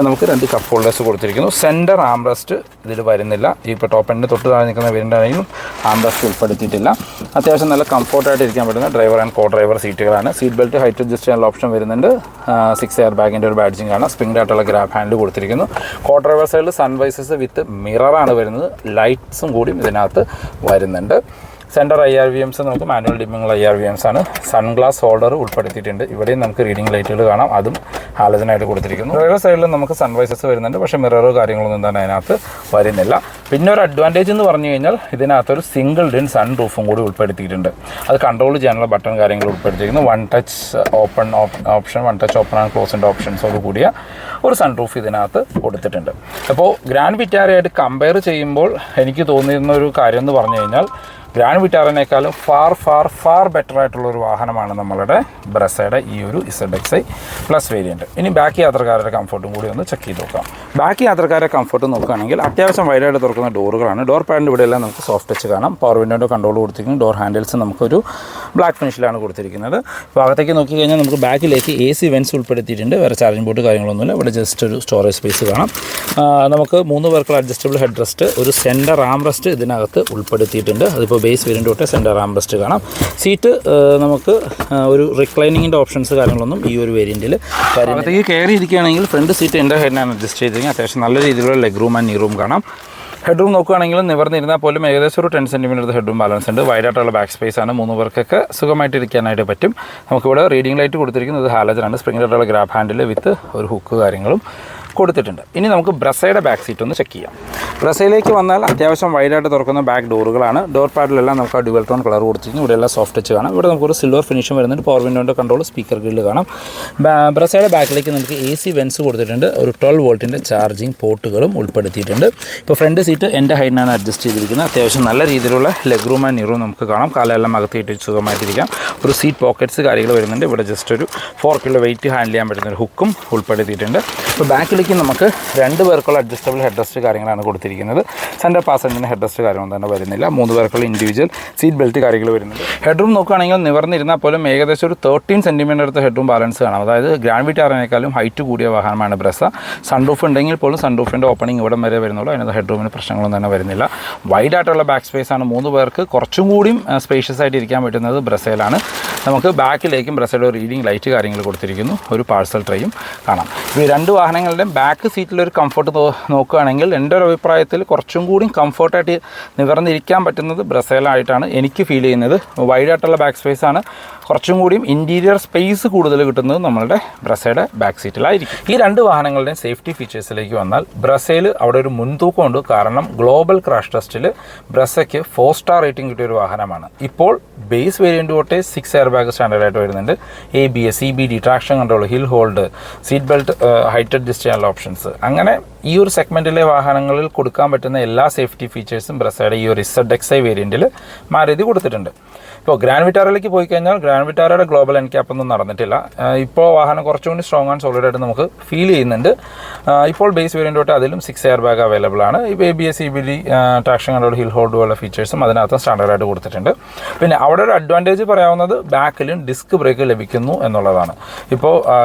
നമുക്ക് 2 കപ്പ് ഹോൾഡേഴ്സ് കൊടുത്തിരിക്കുന്നു. സെൻറ്റർ ആംറസ്റ്റ് ഇതിൽ വരുന്നില്ല. ഇപ്പോൾ ടോപ്പ് എൻഡിന് തൊട്ട് താഴെ നിൽക്കുന്ന വേരിയൻ്റാണെങ്കിലും ആംറസ്റ്റ് ഉൾപ്പെടുത്തിയിട്ടില്ല. അത്യാവശ്യം നല്ല കംഫോർട്ടായിട്ട് ഇരിക്കാൻ പറ്റുന്ന ഡ്രൈവർ ആൻഡ് കോ ഡ്രൈവർ സീറ്റുകളാണ്. സീറ്റ് ബെൽറ്റ് ഹൈറ്റ് അഡ്ജസ്റ്റ് ചെയ്യാനുള്ള ഓപ്ഷൻ വരുന്നുണ്ട്. 6 എയർ ബാഗിൻ്റെ ഒരു ബാഡ്ജിങ് ആണ്. സ്പ്രിംഗ് ആയിട്ടുള്ള ഗ്രാബ് ഹാൻഡിൽ കൊടുത്തിരിക്കുന്നു. കോ ഡ്രൈവർ സൈഡിൽ സൺവൈസസ് വിത്ത് മിററാണ് വരുന്നത്. ലൈറ്റ്സും കൂടി ഇതിനകത്ത് വരുന്നുണ്ട്. സെൻറ്റർ IRVMs നമുക്ക് മാനുവൽ ഡിമ്മിങ്ങുള്ള IRVMs ആണ്. സൺഗ്ലാസ് ഹോൾഡർ ഉൾപ്പെടുത്തിയിട്ടുണ്ട്. ഇവിടെയും നമുക്ക് റീഡിംഗ് ലൈറ്റുകൾ കാണാം. അതും ഹാലജനായിട്ട് കൊടുത്തിരിക്കുന്നു. ഡ്രൈവർ സൈഡിൽ നമുക്ക് സൺവൈസസ് വരുന്നുണ്ട്. പക്ഷേ മിററോ കാര്യങ്ങളൊന്നും തന്നെ അതിനകത്ത് വരുന്നില്ല. പിന്നെ ഒരു അഡ്വാൻറ്റേജ് എന്ന് പറഞ്ഞു കഴിഞ്ഞാൽ ഇതിനകത്തൊരു സിംഗിൾ ഡിൻ സൺ റൂഫും കൂടി ഉൾപ്പെടുത്തിയിട്ടുണ്ട്. അത് കൺട്രോൾ ചെയ്യാനുള്ള ബട്ടൺ കാര്യങ്ങൾ ഉൾപ്പെടുത്തിയിരിക്കുന്നു. 1 touch open option, 1 touch open and ക്ലോസിൻ്റെ ഓപ്ഷൻസോട് കൂടിയ ഒരു സൺ റൂഫ് ഇതിനകത്ത് കൊടുത്തിട്ടുണ്ട്. അപ്പോൾ ഗ്രാൻഡ് വിറ്റാരയായിട്ട് കമ്പയർ ചെയ്യുമ്പോൾ എനിക്ക് തോന്നിയിരുന്ന ഒരു കാര്യം എന്ന് പറഞ്ഞു കഴിഞ്ഞാൽ ഗ്രാൻഡ് വിറ്റാറിനേക്കാളും ഫാർ ബെറ്റർ ആയിട്ടുള്ളൊരു വാഹനമാണ് നമ്മളുടെ ബ്രസയുടെ ഈ ഒരു ZXi പ്ലസ് വേരിയൻറ്റ്. ഇനി ബാക്കി യാത്രക്കാരുടെ കംഫർട്ടും കൂടി ഒന്ന് ചെക്ക് ചെയ്ത് നോക്കാം. ബാക്കി യാത്രക്കാരുടെ കംഫർട്ട് നോക്കുകയാണെങ്കിൽ അത്യാവശ്യം വൈഡായിട്ട് തുറക്കുന്ന ഡോറുകളാണ്. ഡോർ പാഡിൻ്റെ ഇവിടെയെല്ലാം നമുക്ക് സോഫ്റ്റ് ടച്ച് കാണാം. പവർ വിൻഡോയുടെ കൺട്രോൾ കൊടുത്തിരിക്കുന്നു. ഡോർ ഹാൻഡിൽസ് നമുക്കൊരു ബ്ലാക്ക് ഫിനിഷിലാണ് കൊടുത്തിരിക്കുന്നത്. ഭാഗത്തേക്ക് നോക്കി കഴിഞ്ഞാൽ നമുക്ക് ബാക്കിലേക്ക് AC വെൻസ് ഉൾപ്പെടുത്തിയിട്ടുണ്ട്. വേറെ ചാർജിംഗ് പോർട്ട് കാര്യങ്ങളൊന്നുമില്ല. ഇവിടെ ജസ്റ്റ് ഒരു സ്റ്റോറേജ് സ്പേസ് കാണാം. നമുക്ക് 3 പേർക്കുള്ള അഡ്ജസ്റ്റബിൾ ഹെഡ് റെസ്റ്റ്, ഒരു സെൻറ്റർ ആം റെസ്റ്റ് ഇതിനകത്ത് ഉൾപ്പെടുത്തിയിട്ടുണ്ട്. അതിപ്പോൾ ബേസ് വേരിയൻ്റ് തൊട്ട് സെൻറ്റർ ആം റെസ്റ്റ് കാണാം. സീറ്റ് നമുക്ക് ഒരു റിക്ലൈനിങ്ങിൻ്റെ ഓപ്ഷൻസ് കാര്യങ്ങളൊന്നും ഈ ഒരു വേരിയൻറ്റിൽ ഭാഗത്തേക്ക് കയറി ഇരിക്കുകയാണെങ്കിൽ ഫ്രണ്ട് സീറ്റ് എൻ്റെ ഹെഡിനാണ് അഡ്ജസ്റ്റ് ചെയ്തിരിക്കുന്നത്. അത്യാവശ്യം നല്ല രീതിയിലുള്ള ലെഗ് റൂം ആൻഡ് നീ റൂം കാണാം. ഹെഡ് റൂം നോക്കുകയാണെങ്കിൽ നിവർന്നിരുന്നാൽ പോലും ഏകദേശം ഒരു 10 സെൻറ്റിമീറ്റർ ഹെഡ് റൂം ബാലൻസ് ഉണ്ട്. വൈഡായിട്ടുള്ള ബാക്ക് സ്പേസ് ആണ്. 3 പേർക്കൊക്കെ സുഖമായിട്ട് ഇരിക്കാനായിട്ട് പറ്റും. നമുക്കിവിടെ റീഡിംഗ് ലൈറ്റ് കൊടുത്തിരിക്കുന്നത് ഹാലജനാണ്. സ്പ്രിംഗ് ആയിട്ടുള്ള ഗ്രാബ് ഹാൻഡിൽ വിത്ത് ഒരു ഹുക്ക് കാര്യങ്ങളും കൊടുത്തിട്ടുണ്ട്. ഇനി നമുക്ക് ബ്രസയുടെ ബാക്ക് സീറ്റ് ഒന്ന് ചെക്ക് ചെയ്യാം. ബ്രസയിലേക്ക് വന്നാൽ അത്യാവശ്യം വൈഡായിട്ട് തുറക്കുന്ന ബാക്ക് ഡോറുകളാണ്. ഡോർ പാഡിലെല്ലാം നമുക്ക് ആ ഡ്യുവൽ ടോൺ കളർ കൊടുത്തിരിക്കുന്നു. ഇവിടെയെല്ലാം സോഫ്റ്റ് ടച്ച് കാണാം. ഇവിടെ നമുക്കൊരു സിൽവർ ഫിനിഷും വരുന്നുണ്ട്. പവർ വിൻഡോൻ്റെ കൺട്രോൾ, സ്പീക്കർ ഗ്രില്ല് കാണാം. ബ്രസയുടെ ബാക്കിലേക്ക് നമുക്ക് AC വെൻസ് കൊടുത്തിട്ടുണ്ട്. ഒരു 12 വോൾട്ടിൻ്റെ ചാർജിങ് പോർട്ടുകളും ഉൾപ്പെടുത്തിയിട്ടുണ്ട്. ഇപ്പോൾ ഫ്രണ്ട് സീറ്റ് എൻ്റെ ഹൈറ്റിനാണ് അഡ്ജസ്റ്റ് ചെയ്തിരിക്കുന്നത്. അത്യാവശ്യം നല്ല രീതിയിലുള്ള ലെഗ് റൂം ആൻഡ് നീ റൂം നമുക്ക് കാണാം. കാലെല്ലാം അകത്തിയിട്ട് സുഖമായിട്ടിരിക്കാം. ഒരു സീറ്റ് പോക്കറ്റ്സ് കാര്യങ്ങൾ വരുന്നുണ്ട്. ഇവിടെ ജസ്റ്റ് ഒരു 4 കിലോ വെയിറ്റ് ഹാൻഡിൽ ചെയ്യാൻ പറ്റുന്ന ഒരു ഹുക്കും ഉൾപ്പെടുത്തിയിട്ടുണ്ട്. ഇപ്പോൾ ബാക്കിലേക്ക് നമുക്ക് 2 പേർക്കുള്ള അഡ്ജസ്റ്റബിൾ ഹെഡ് റെസ്റ്റ് കാര്യങ്ങളാണ് കൊടുത്തിരിക്കുന്നത്. കൊടുത്തിരിക്കുന്നത്. സെൻറ്റർ പാസഞ്ചറിന് ഹെഡ് റെസ്റ്റ് കാര്യമൊന്നും തന്നെ വരുന്നില്ല. 3 പേർക്കുള്ള ഇൻഡിവിജ്വൽ സീറ്റ് ബെൽറ്റ് കാര്യങ്ങൾ വരുന്നുണ്ട്. ഹെഡ്റൂം നോക്കുകയാണെങ്കിൽ നിവർന്നിരുന്നാൽ പോലും ഏകദേശം ഒരു 13 സെൻറ്റിമീറ്റർ അടുത്ത ഹെഡ്റൂം ബാലൻസ് കാണാം. അതായത് ഗ്രാൻഡ് വിറ്റാറിനേക്കാളും ഹൈറ്റ് കൂടിയ വാഹനമാണ് ബ്രസ. സൺറൂഫ് ഉണ്ടെങ്കിൽ പോലും സൺറൂഫിൻ്റെ ഓപ്പണിംഗ് ഇവിടം വരെ വരുന്നുള്ളൂ. അതിനകത്ത് ഹെഡ്റൂമിന് പ്രശ്നങ്ങളൊന്നും തന്നെ വരുന്നില്ല. വൈഡായിട്ടുള്ള ബാക്ക് സ്പേസ് ആണ്. 3 പേർക്ക് കുറച്ചും കൂടിയും സ്പേഷ്യസ് ആയിട്ട് ഇരിക്കാൻ പറ്റുന്നത് ബ്രസയിലാണ്. നമുക്ക് ബാക്കിലേക്കും ബ്രസയുടെ റീഡിംഗ് ലൈറ്റ് കാര്യങ്ങൾ കൊടുത്തിരിക്കുന്നു. ഒരു പാഴ്സൽ ട്രേയും കാണാം. ഈ 2 വാഹനങ്ങളുടെയും ബാക്ക് സീറ്റിലൊരു കംഫർട്ട് നോക്കുകയാണെങ്കിൽ എൻ്റെ ഒരു അഭിപ്രായത്തിൽ കുറച്ചും കൂടി കംഫർട്ടായിട്ട് നിവർന്നിരിക്കാൻ പറ്റുന്നത് ബ്രസയിലായിട്ടാണ് എനിക്ക് ഫീൽ ചെയ്യുന്നത്. വൈഡായിട്ടുള്ള ബാക്ക് സ്പേസ് ആണ്. കുറച്ചും കൂടിയും ഇൻറ്റീരിയർ സ്പേസ് കൂടുതൽ കിട്ടുന്നത് നമ്മളുടെ ബ്രസയുടെ ബാക്ക് സീറ്റിലായിരിക്കും. ഈ 2 വാഹനങ്ങളുടെയും സേഫ്റ്റി ഫീച്ചേഴ്സിലേക്ക് വന്നാൽ ബ്രസയിൽ അവിടെ ഒരു മുൻതൂക്കമുണ്ട്. കാരണം ഗ്ലോബൽ ക്രാഷ് ടെസ്റ്റിൽ ബ്രസയ്ക്ക് 4 സ്റ്റാർ റേറ്റിംഗ് കിട്ടിയ ഒരു വാഹനമാണ്. ഇപ്പോൾ ബേസ് വേരിയൻ്റ് തൊട്ടേ 6 എയർ ബാഗ് സ്റ്റാൻഡേർഡായിട്ട് വരുന്നുണ്ട്. ABS, CBD, traction control, hill hold, seat belt height adjust ചെയ്യാനുള്ള ഓപ്ഷൻസ്, അങ്ങനെ ഈ ഒരു സെഗ്മെൻറ്റിലെ വാഹനങ്ങളിൽ കൊടുക്കാൻ പറ്റുന്ന എല്ലാ സേഫ്റ്റി ഫീച്ചേഴ്സും ബ്രസയുടെ ഈ ഒരു ZXi വേരിയൻറ്റിൽ മാരുതി കൊടുത്തിട്ടുണ്ട്. ഇപ്പോൾ ഗ്രാൻഡ് വിറ്റാറയിലേക്ക് പോയി കഴിഞ്ഞാൽ ഗ്രാൻഡ് വിറ്റാറയുടെ ഗ്ലോബൽ എൻക്യാപ്പ് ഒന്നും നടന്നിട്ടില്ല. ഇപ്പോൾ വാഹനം കുറച്ചുകൂടി സ്ട്രോങ് ആൻഡ് സോളിഡ് ആയിട്ട് നമുക്ക് ഫീൽ ചെയ്യുന്നുണ്ട്. ഇപ്പോൾ ബേസ് വേരിയൻ്റ് തൊട്ട് അതിലും 6 എയർ ബാഗ് അവൈലബിൾ ആണ്. ഇപ്പോൾ ABS, CBD, traction control, hill hold പോലുള്ള ഫീച്ചേഴ്സും അതിനകത്ത് സ്റ്റാൻഡേർഡായിട്ട് കൊടുത്തിട്ടുണ്ട്. പിന്നെ അവിടെ ഒരു അഡ്വാൻറ്റേജ് പറയാവുന്നത് ബാക്കിലും ഡിസ്ക് ബ്രേക്ക് ലഭിക്കുന്നു എന്നുള്ളതാണ്. ഇപ്പോൾ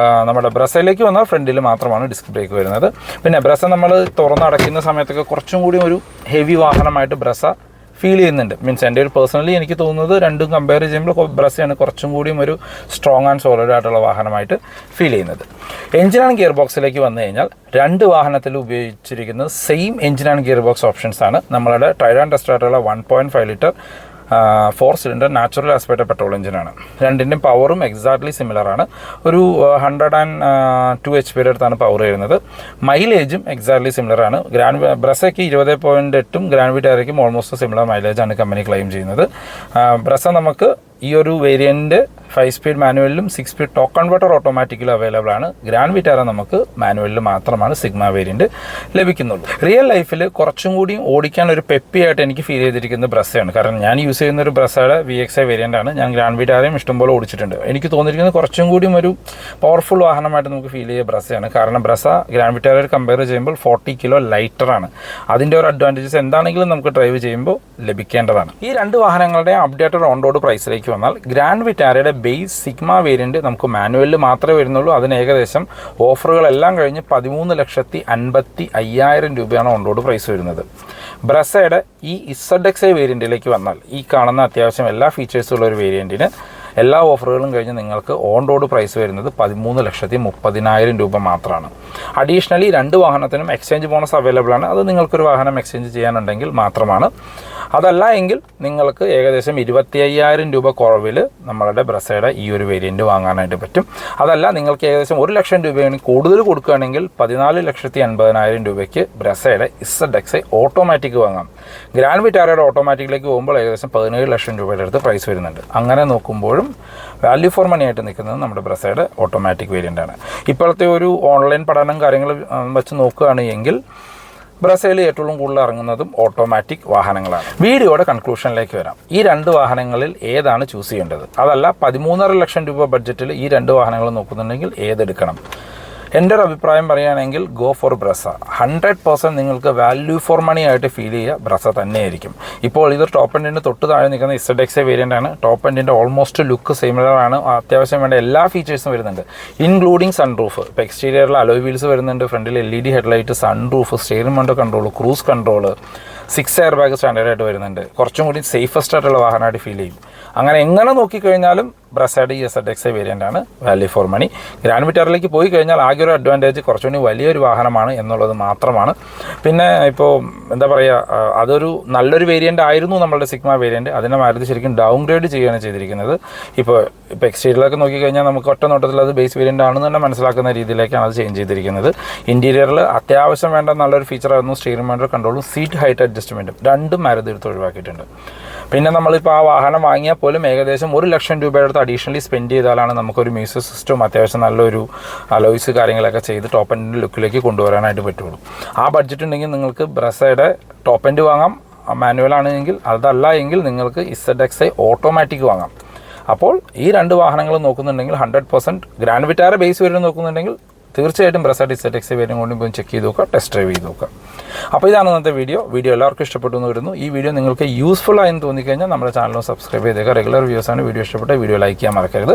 നമ്മുടെ ബ്രസയിലേക്ക് വന്നാൽ ഫ്രണ്ടിൽ മാത്രമാണ് ഡിസ്ക് ബ്രേക്ക് വരുന്നത്. പിന്നെ ബ്രസ നമ്മൾ തുറന്നടയ്ക്കുന്ന സമയത്തൊക്കെ കുറച്ചും കൂടി ഒരു ഹെവി വാഹനമായിട്ട് ബ്രസ ഫീൽ ചെയ്യുന്നുണ്ട്. മീൻസ് എൻ്റെ ഒരു പേഴ്സണലി എനിക്ക് തോന്നുന്നത് രണ്ടും കമ്പയർ ചെയ്യുമ്പോൾ ബ്രസയാണ് കുറച്ചും കൂടിയും ഒരു സ്ട്രോങ് ആൻഡ് സോളിഡ് ആയിട്ടുള്ള വാഹനമായിട്ട് ഫീൽ ചെയ്യുന്നത്. എഞ്ചിൻ ആൻഡ് ഗിയർ ബോക്സിലേക്ക് വന്നു കഴിഞ്ഞാൽ 2 വാഹനത്തിൽ ഉപയോഗിച്ചിരിക്കുന്നത് same engine and gear box options ആണ്. നമ്മളുടെ ട്രയൽ ആൻഡ് ടെസ്റ്റ് ആയിട്ടുള്ള 1.5 litre 4 cylinder natural aspect petrol എഞ്ചിനാണ്. രണ്ടിൻ്റെയും പവറും എക്സാക്ട്ലി സിമിലർ ആണ്. ഒരു 102 HP അടുത്താണ് പവർ വരുന്നത്. മൈലേജും എക്സാക്ട്ലി സിമിലർ ആണ്. ബ്രസയ്ക്ക് 20.8 ഗ്രാൻഡ് വിറ്റാരയ്ക്കും ഓൾമോസ്റ്റ് സിമിലർ മൈലേജാണ് കമ്പനി ക്ലെയിം ചെയ്യുന്നത്. ബ്രസ നമുക്ക് ഈ ഒരു വേരിയൻറ്റ് 5 സ്പീഡ് മാനുവലിലും 6 സ്പീഡ് ടോക്ക് കൺവെർട്ടർ ഓട്ടോമാറ്റിക്കലും അവൈലബിൾ ആണ്. ഗ്രാൻഡ് വിറ്റാര നമുക്ക് മാനുവലിൽ മാത്രമാണ് സിഗ്മ വേരിയൻറ്റ് ലഭിക്കുന്നുള്ളൂ. റിയൽ ലൈഫിൽ കുറച്ചും കൂടി ഓടിക്കാൻ ഒരു പെപ്പി ആയിട്ട് എനിക്ക് ഫീൽ ചെയ്തിരിക്കുന്നത് ബ്രസയാണ്. കാരണം ഞാൻ യൂസ് ചെയ്യുന്ന ഒരു ബ്രസയുടെ VXi വേരിയൻ്റ് ആണ്. ഞാൻ ഗ്രാൻഡ് വിറ്റാരയും ഇഷ്ടംപോലെ ഓടിച്ചിട്ടുണ്ട്. എനിക്ക് തോന്നിയിരിക്കുന്നത് കുറച്ചും കൂടിയും ഒരു പവർഫുൾ വാഹനമായിട്ട് നമുക്ക് ഫീൽ ചെയ്യുക ബ്രസയാണ്. കാരണം ബ്രസ ഗ്രാൻഡ് വിറ്റാരയിൽ കമ്പയർ ചെയ്യുമ്പോൾ 40 കിലോ ലൈറ്ററാണ്. അതിൻ്റെ ഒരു അഡ്വാൻറ്റേജസ് എന്താണെങ്കിലും നമുക്ക് ഡ്രൈവ് ചെയ്യുമ്പോൾ ലഭിക്കേണ്ടതാണ്. ഈ 2 വാഹനങ്ങളുടെ അപ്ഡേറ്റഡ് ഓൺ റോഡ് പ്രൈസിലേക്ക് വന്നാൽ ഗ്രാൻഡ് വിറ്റാരയുടെ ബേസ് സിഗ്മ വേരിയൻറ്റ് നമുക്ക് മാനുവലിൽ മാത്രമേ വരുന്നുള്ളൂ. അതിന് ഏകദേശം ഓഫറുകളെല്ലാം കഴിഞ്ഞ് 13,50,500 രൂപയാണ് ഓൺ റോഡ് പ്രൈസ് വരുന്നത്. ബ്രസയുടെ ഈ ZXi വേരിയൻറ്റിലേക്ക് വന്നാൽ ഈ കാണുന്ന അത്യാവശ്യം എല്ലാ ഫീച്ചേഴ്സുള്ള ഒരു വേരിയൻറ്റിന് എല്ലാ ഓഫറുകളും കഴിഞ്ഞ് നിങ്ങൾക്ക് ഓൺ റോഡ് പ്രൈസ് വരുന്നത് 13,30,000 രൂപ മാത്രമാണ്. അഡീഷണലി 2 വാഹനത്തിനും എക്സ്ചേഞ്ച് ബോണസ് അവൈലബിൾ ആണ്. അത് നിങ്ങൾക്കൊരു വാഹനം എക്സ്ചേഞ്ച് ചെയ്യാനുണ്ടെങ്കിൽ മാത്രമാണ്. അതല്ല എങ്കിൽ നിങ്ങൾക്ക് ഏകദേശം 25,000 രൂപ കുറവിൽ നമ്മളുടെ ബ്രസയുടെ ഈ ഒരു വേരിയൻറ്റ് വാങ്ങാനായിട്ട് പറ്റും. അതല്ല നിങ്ങൾക്ക് ഏകദേശം 1 ലക്ഷം രൂപയാണ് കൂടുതൽ കൊടുക്കുകയാണെങ്കിൽ 14,80,000 രൂപയ്ക്ക് ബ്രസയുടെ ZXi ഓട്ടോമാറ്റിക് വാങ്ങാം. ഗ്രാൻഡ് വിറ്റാരയുടെ ഓട്ടോമാറ്റിക്കിലേക്ക് പോകുമ്പോൾ ഏകദേശം 17 ലക്ഷം രൂപയുടെ അടുത്ത് പ്രൈസ് വരുന്നുണ്ട്. അങ്ങനെ നോക്കുമ്പോഴും വാല്യൂ ഫോർ മണി ആയിട്ട് നിൽക്കുന്നത് നമ്മുടെ ബ്രസയുടെ ഓട്ടോമാറ്റിക് വേരിയൻ്റാണ്. ഇപ്പോഴത്തെ ഒരു ഓൺലൈൻ പഠനം കാര്യങ്ങൾ വെച്ച് നോക്കുകയാണെങ്കിൽ ബ്രസയിൽ ഏറ്റവും കൂടുതൽ ഇറങ്ങുന്നതും ഓട്ടോമാറ്റിക് വാഹനങ്ങളാണ്. വീഡിയോയുടെ കൺക്ലൂഷനിലേക്ക് വരാം. ഈ 2 വാഹനങ്ങളിൽ ഏതാണ് ചൂസ് ചെയ്യേണ്ടത്? അതല്ല 13.5 ലക്ഷം രൂപ ബഡ്ജറ്റിൽ ഈ 2 വാഹനങ്ങൾ നോക്കുന്നുണ്ടെങ്കിൽ ഏതെടുക്കണം? എൻ്റെ ഒരു അഭിപ്രായം പറയുകയാണെങ്കിൽ ഗോ ഫോർ ബ്രസ. 100% നിങ്ങൾക്ക് വാല്യൂ ഫോർ മണി ആയിട്ട് ഫീൽ ചെയ്യുക ബ്രസ തന്നെയായിരിക്കും. ഇപ്പോൾ ഇത് ടോപ്പ് എൻഡിൻ്റെ തൊട്ട് താഴെ നിൽക്കുന്ന ZXi വേരിയൻ്റ് ആണ്. ടോപ്പ് എൻഡിൻ്റെ ഓൾമോസ്റ്റ് ലുക്ക് സിമിലർ ആണ്. അത്യാവശ്യം വേണ്ട എല്ലാ ഫീച്ചേഴ്സും വരുന്നുണ്ട്, ഇൻക്ലൂഡിങ് സൺറൂഫ്. ഇപ്പോൾ എക്സ്റ്റീരിയറിൽ അലോയ് വീൽസ് വരുന്നുണ്ട്, ഫ്രണ്ടിൽ LED headlight, sunroof, steering window control, cruise control, 6 air bag സ്റ്റാൻഡേർഡായിട്ട് വരുന്നുണ്ട്. കുറച്ചും കൂടി സേഫസ്റ്റ് ആയിട്ടുള്ള വാഹനമായിട്ട് ഫീൽ ചെയ്യും. അങ്ങനെ എങ്ങനെ നോക്കിക്കഴിഞ്ഞാലും ബ്രസയുടെ ഈ ZXi വേരിയൻ്റ് ആണ് വാല്യൂ ഫോർ മണി. ഗ്രാൻഡ് വിറ്റാറിലേക്ക് പോയി കഴിഞ്ഞാൽ ആകെ ഒരു അഡ്വാൻറ്റേജ് കുറച്ചുകൂടി വലിയൊരു വാഹനമാണ് എന്നുള്ളത് മാത്രമാണ്. പിന്നെ ഇപ്പോൾ എന്താ പറയുക, അതൊരു നല്ലൊരു വേരിയൻ്റ് ആയിരുന്നു നമ്മളുടെ സിഗ്മ വേരിയൻറ്റ്. അതിനെ മാരുതി ശരിക്കും ഡൗൺഗ്രേഡ് ചെയ്യുകയാണ് ചെയ്തിരിക്കുന്നത്. ഇപ്പോൾ എക്സ്റ്റീരിയറിലൊക്കെ നോക്കിക്കഴിഞ്ഞാൽ നമുക്ക് ഒറ്റ നോട്ടത്തിൽ അത് ബേസ് വേരിയൻ്റ് ആണെന്ന് തന്നെ മനസ്സിലാക്കുന്ന രീതിയിലേക്കാണ് അത് ചേഞ്ച് ചെയ്തിരിക്കുന്നത്. ഇൻറ്റീരിയറിൽ അത്യാവശ്യം വേണ്ട നല്ലൊരു ഫീച്ചറായിരുന്നു സ്റ്റിയറിംഗ് വിൻഡോ കൺട്രോളും സീറ്റ് ഹൈറ്റ് അഡ്ജസ്റ്റ്മെൻറ്റും. 2 മാരുതി എടുത്ത് ഒഴിവാക്കിയിട്ടുണ്ട്. പിന്നെ നമ്മളിപ്പോൾ ആ വാഹനം വാങ്ങിയാൽ പോലും ഏകദേശം 1 ലക്ഷം രൂപയുടെ അടുത്ത് അഡീഷണലി സ്പെൻഡ് ചെയ്താലാണ് നമുക്കൊരു മ്യൂസിക് സിസ്റ്റവും അത്യാവശ്യം നല്ലൊരു അലോയ്സ് കാര്യങ്ങളൊക്കെ ചെയ്ത് ടോപ്പ് എൻഡിൻ്റെ ലുക്കിലേക്ക് കൊണ്ടുവരാനായിട്ട് പറ്റുള്ളൂ. ആ ബഡ്ജറ്റ് ഉണ്ടെങ്കിൽ നിങ്ങൾക്ക് ബ്രസയുടെ ടോപ്പ് എൻഡ് വാങ്ങാം മാനുവൽ ആണെങ്കിൽ. അതല്ല എങ്കിൽ നിങ്ങൾക്ക് ZXi ഓട്ടോമാറ്റിക് വാങ്ങാം. അപ്പോൾ ഈ 2 വാഹനങ്ങൾ നോക്കുന്നുണ്ടെങ്കിൽ 100% ഗ്രാൻഡ് വിറ്റാര ബേസ് വരുന്നത് നോക്കുന്നുണ്ടെങ്കിൽ തീർച്ചയായിട്ടും ബ്രസയുടെ ZX വേരിയൻ്റ് കൊണ്ടും പോയി ചെക്ക് ചെയ്ത് നോക്കുക, ടെസ്റ്റ് ഡ്രൈവ് ചെയ്ത് നോക്കുക. അപ്പോൾ ഇതാണ് ഇന്നത്തെ വീഡിയോ എല്ലാവർക്കും ഇഷ്ടപ്പെട്ടു എന്ന് വരുന്നു. ഈ വീഡിയോ നിങ്ങൾക്ക് യൂസ്ഫുൾ ആയെന്ന് തോന്നിക്കഴിഞ്ഞാൽ നമ്മുടെ ചാനൽ സബ്സ്ക്രൈബ് ചെയ്തേക്കുക. റെഗുലർ വ്യൂസാണ്. വീഡിയോ ഇഷ്ടപ്പെട്ട വീഡിയോ ലൈക്ക് ചെയ്യാൻ മറക്കരുത്.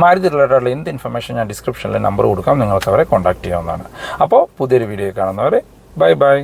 മാരുതി റിലേറ്റഡുള്ള എന്ത് ഇൻഫർമേഷൻ ഞാൻ ഡിസ്ക്രിപ്ഷനിൽ നമ്പർ കൊടുക്കാം, നിങ്ങൾക്ക് അവരെ കോൺടാക്ട് ചെയ്യാവുന്നതാണ്. അപ്പോൾ പുതിയൊരു വീഡിയോ കാണുന്നവരെ ബൈ.